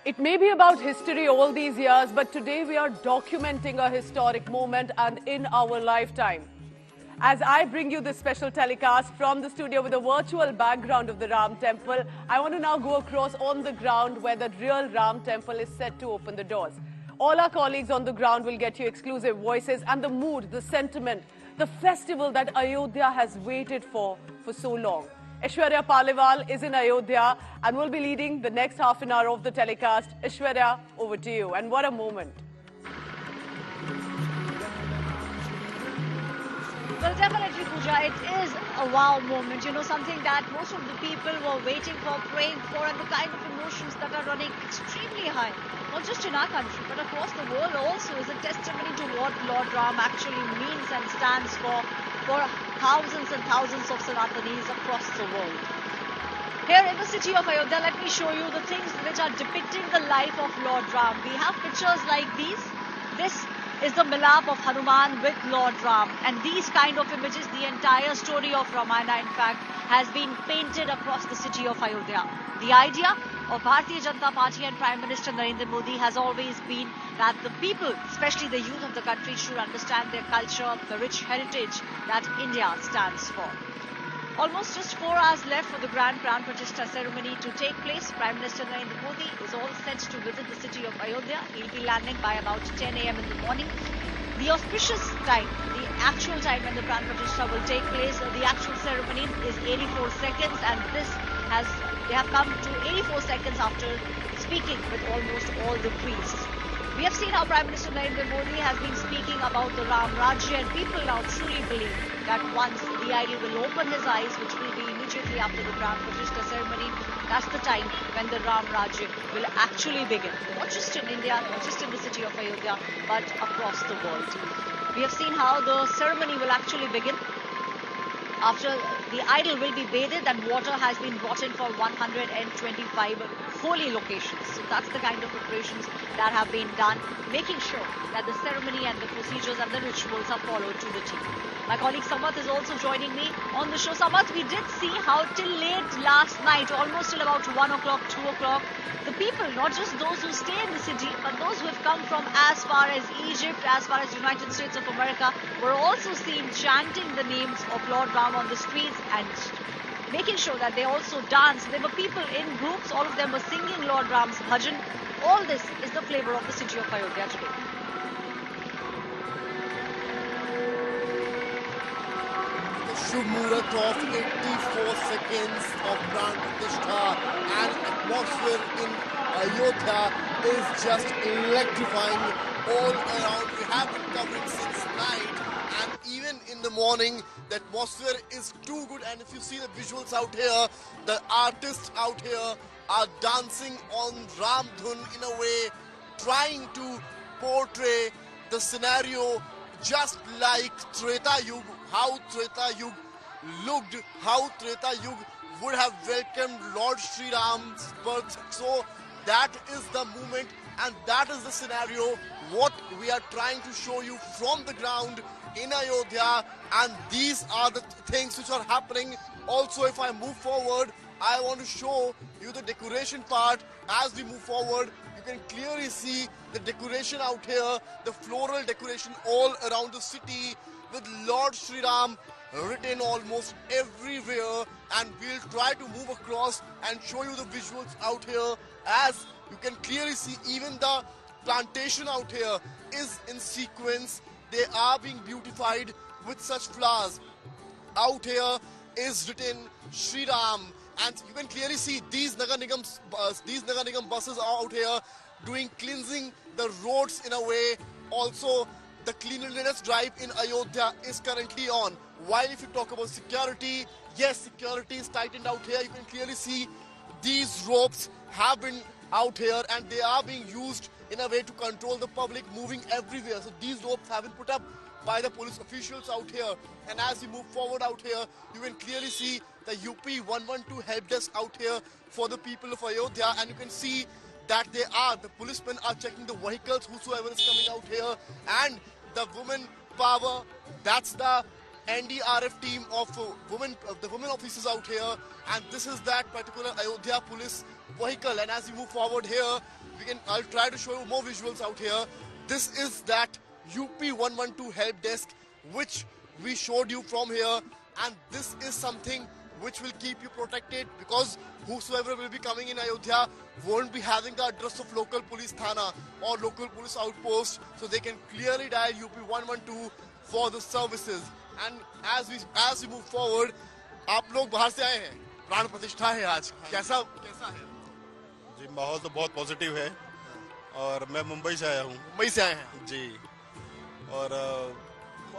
It may be about history all these years, but today we are documenting a historic moment and in our lifetime. As I bring you this special telecast from the studio with a virtual background of the Ram Temple, I want to now go across on the ground where the real Ram Temple is set to open the doors. All our colleagues on the ground will get you exclusive voices and the mood, the sentiment, the festival that Ayodhya has waited for so long. Aishwarya Paliwal is in Ayodhya and will be leading the next half an hour of the telecast. Aishwarya, over to you. And what a moment. Well, definitely, Pooja, it is a wow moment, something that most of the people were waiting for, praying for, and the kind of emotions that are running extremely high, not just in our country, but across the world also, is a testimony to what Lord Ram actually means and stands for thousands and thousands of Sanatanis across the world. Here in the city of Ayodhya, let me show you the things which are depicting the life of Lord Ram. We have pictures like these. This is the Milap of Hanuman with Lord Ram. And these kind of images, the entire story of Ramayana, in fact, has been painted across the city of Ayodhya. The idea of Bharatiya Janata Party and Prime Minister Narendra Modi has always been that the people, especially the youth of the country, should understand their culture, the rich heritage that India stands for. Almost just 4 hours left for the grand pran pratishtha ceremony to take place. Prime Minister Narendra Modi is all set to visit the city of Ayodhya. He'll be landing by about 10 a.m. in the morning. The auspicious time, the actual time when the pran pratishtha will take place, the actual ceremony is 84 seconds, and they have come to 84 seconds after speaking with almost all the priests. We have seen how Prime Minister Narendra Modi has been speaking about the Ram Rajya, and people now truly believe that once the idol will open his eyes, which will be immediately after the Pran Pratishtha ceremony, that's the time when the Ram Rajya will actually begin. Not just in India, not just in the city of Ayodhya, but across the world. We have seen how the ceremony will actually begin. After the idol will be bathed and water has been brought in for 125 holy locations. So that's the kind of preparations that have been done, making sure that the ceremony and the procedures and the rituals are followed to the T. My colleague Samat is also joining me on the show. Samat, we did see how till late last night, almost till about 1 o'clock, 2 o'clock, the people, not just those who stay in the city, but those who have come from as far as Egypt, as far as United States of America, were also seen chanting the names of Lord Ram on the streets and making sure that they also dance. There were people in groups, all of them were singing Lord Ram's bhajan. All this is the flavor of the city of Ayodhya today. Shubh Muhurat of 84 seconds of pran pratishtha, and atmosphere in Ayodhya is just electrifying all around. We have been covering since night, and even in the morning the atmosphere is too good. And if you see the visuals out here, the artists out here are dancing on Ram Dhun in a way, trying to portray the scenario just like Treta Yug, how Treta Yug looked, how Treta Yug would have welcomed Lord Sri Ram's birth. So that is the moment and that is the scenario what we are trying to show you from the ground in Ayodhya, and these are the things which are happening. Also, if I move forward, I want to show you the decoration part. As we move forward, you can clearly see the decoration out here, the floral decoration all around the city with Lord Sri Ram written almost everywhere, and we'll try to move across and show you the visuals out here. As you can clearly see, even the plantation out here is in sequence. They are being beautified with such flowers. Out here is written Sri Ram, and you can clearly see these Nagar Nigam buses are out here doing cleansing the roads in a way. Also, the cleanliness drive in Ayodhya is currently on. While if you talk about security, yes, security is tightened out here. You can clearly see these ropes have been out here and they are being used in a way to control the public moving everywhere. So these ropes have been put up by the police officials out here. And as we move forward out here, you can clearly see the UP 112 help desk out here for the people of Ayodhya. And you can see that the policemen are checking the vehicles, whosoever is coming out here. And the women power, that's the NDRF team of the women officers out here, and this is that particular Ayodhya police vehicle. And as we move forward here, I'll try to show you more visuals out here. This is that UP 112 help desk which we showed you from here, and this is something which will keep you protected, because whosoever will be coming in Ayodhya won't be having the address of local police thana or local police outpost, so they can clearly dial UP 112 for the services. And as we move forward, आप लोग बाहर से आए हैं, प्राण प्रतिष्ठा है आज, कैसा है? जी माहौल तो बहुत पॉजिटिव है और मैं मुंबई से आया हूँ। मुंबई से आए हैं जी, और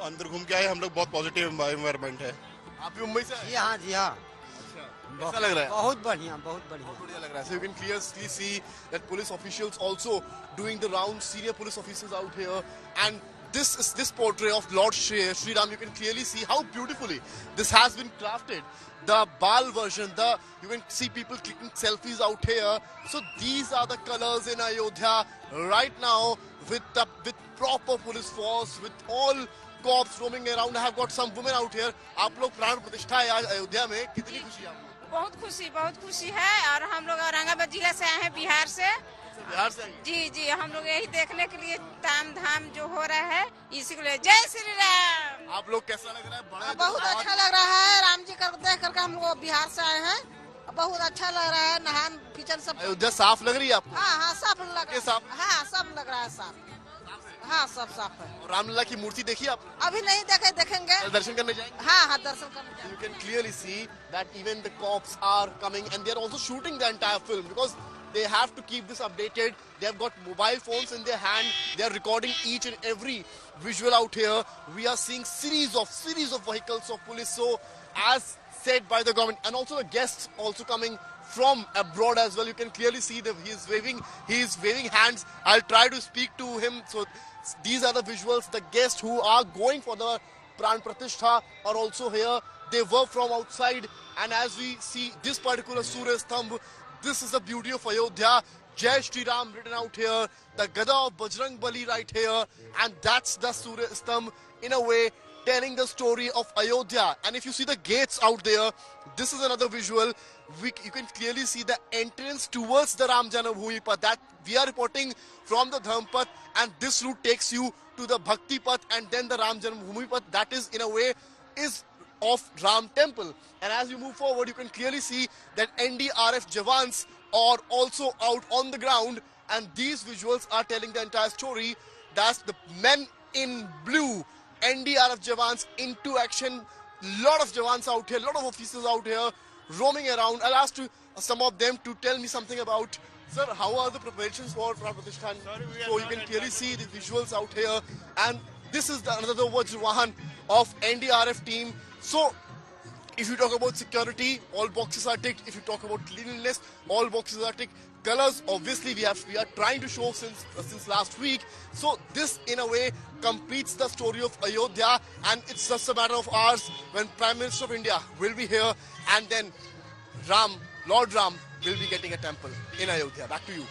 अंदर घूम के आए हम लोग, बहुत पॉजिटिव एनवायरनमेंट है। आप भी मुंबई से आए? जी हाँ जी हाँ। अच्छा, कैसा लग रहा है? बहुत बढ़िया, बहुत बढ़िया, बहुत बढ़िया लग रहा है। So you can clearly see that police officials also doing the rounds, senior police officers out here, and this portrait of Lord Shri Ram, you can clearly see how beautifully this has been crafted. The Bal version, you can see people clicking selfies out here. So these are the colors in Ayodhya right now, with proper police force, with all cops roaming around. I have got some women out here. आप लोग प्राण प्रतिष्ठा है आज अयोध्या में, कितनी खुशी है आपको? बहुत खुशी है, और हम लोग औरंगाबाद जिला से आए हैं, बिहार से। बिहार से आई? जी, हम लोग यही देखने के लिए ताम धाम जो हो रहा है, इसी के लिए जय श्री राम। आप लोग कैसा लग रहा है? बड़ा बहुत अच्छा लग रहा है, राम जी कर देख करके हम लोग बिहार से आए हैं, बहुत अच्छा लग रहा है। नहान किचन सब अयोध्या साफ लग रही है आपको? हाँ साफ लग रहा है, साफ? हाँ सब लग रहा है साफ, हाँ सब साफ है। और रामलला की मूर्ति देखी आप? अभी नहीं देखेंगे। दर्शन करने जाएंगे? हाँ दर्शन करने जाएंगे। You can clearly see that even the cops are coming, and they are also shooting the entire film, because they have to keep this updated. They have got mobile phones in their hand. They are recording each and every visual out here. We are seeing series of vehicles of police. So as said by the government, and also the guests also coming from abroad as well. You can clearly see that he is waving hands. I'll try to speak to him. So these are the visuals. The guests who are going for the Pran Pratishtha are also here. They were from outside, and as we see this particular Surya Stambh, this is the beauty of Ayodhya. Jai Shri Ram written out here, the Gada of Bajrang Bali right here, and that's the Surya Stambh in a way telling the story of Ayodhya. And if you see the gates out there, this is another visual. You can clearly see the entrance towards the Ram Janambhoomi Path. That we are reporting from the Dharmpath, and this route takes you to the Bhakti Path and then the Ram Janambhoomi Path. That is in a way is of Ram Temple. And as you move forward, you can clearly see that NDRF Jawans are also out on the ground, and these visuals are telling the entire story. That's the men in blue, NDRF Jawans into action. Lot of Jawans out here, lot of officers out here roaming around. I'll ask some of them to tell me something about, sir, how are the preparations for Pran Pratishtha? So you can clearly see the visuals out here, and this is another Vajrawahan of NDRF team. So if you talk about security, all boxes are ticked. If you talk about cleanliness, all boxes are ticked. Colors, obviously, we are trying to show since last week. So this, in a way, completes the story of Ayodhya, and it's just a matter of hours when Prime Minister of India will be here, and then Lord Ram will be getting a temple in Ayodhya. Back to you.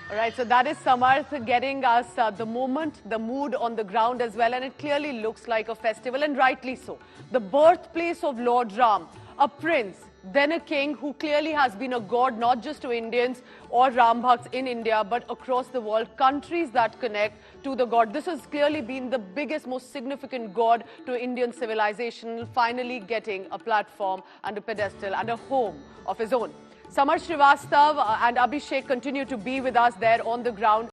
All right, so that is Samarth getting us the moment, the mood on the ground as well, and it clearly looks like a festival, and rightly so. The birthplace of Lord Ram, a prince, then a king who clearly has been a god not just to Indians or Ram Bhakts in India, but across the world, countries that connect to the god. This has clearly been the biggest, most significant god to Indian civilization, finally getting a platform and a pedestal and a home of his own. Samar Srivastav and Abhishek continue to be with us there on the ground.